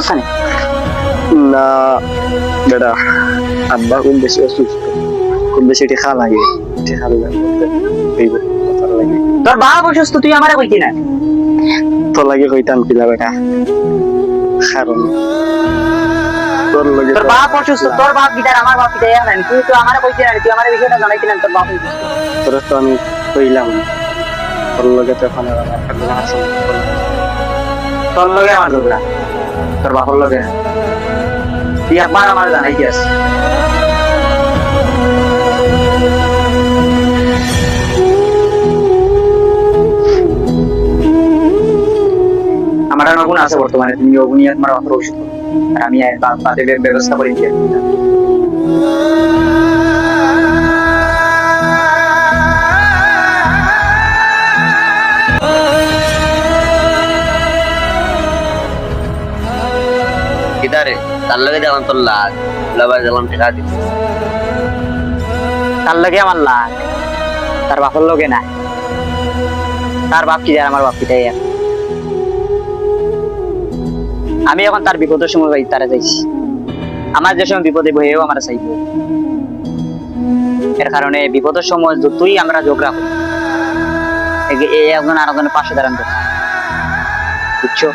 করছে না বেটা, আব্বা খুব বেশি অসুস্থ, খুব বেশি টিকা লাগে, টিকা লাগে তোর বাপ অসুস্থ, তুই আমারে কইতি না? তোর লাগে কইতাম কিলা বেটা, কারণ তোর লগে তোর বাপ অসুস্থ, তোর বাপ বিদার আমার বাপ বিদায় না, তুই তো আমারে কইতি না, তুই আমারে বিষয়টা জানাইতি না তোর বাপ অসুস্থ। তোর তো আমি কইলাম, তোর লগে তো এখন আর আমার ঝগড়া আছে। তোর লগে আমার ঝগড়া, তোর বাপর লগে না। তুই একবার আমার জানাইতি আস। আমার আর নগুণ আছে বর্তমানে, তুমি অগুনি তোমার বাপর ওষুধ আর আমি বাপের ব্যবস্থা করে দিয়ে কিদারে তার লগে যখন তোর লাগ লাবার যখন ঠেকা দিস তার লগে আমার লাগ, তার বাপর লগে না। তার বাপ কি যায়, আমার বাপ কি যায়। আমি এখন তার বিপদের সময় তারা যাইছি, আমার যে সময় বিপদে বহেও আমার চাইব। এর কারণে বিপদের সময় যতই আমরা ঝগড়া করি, একজন আর একজনের পাশে দাঁড়ান, বুঝছো?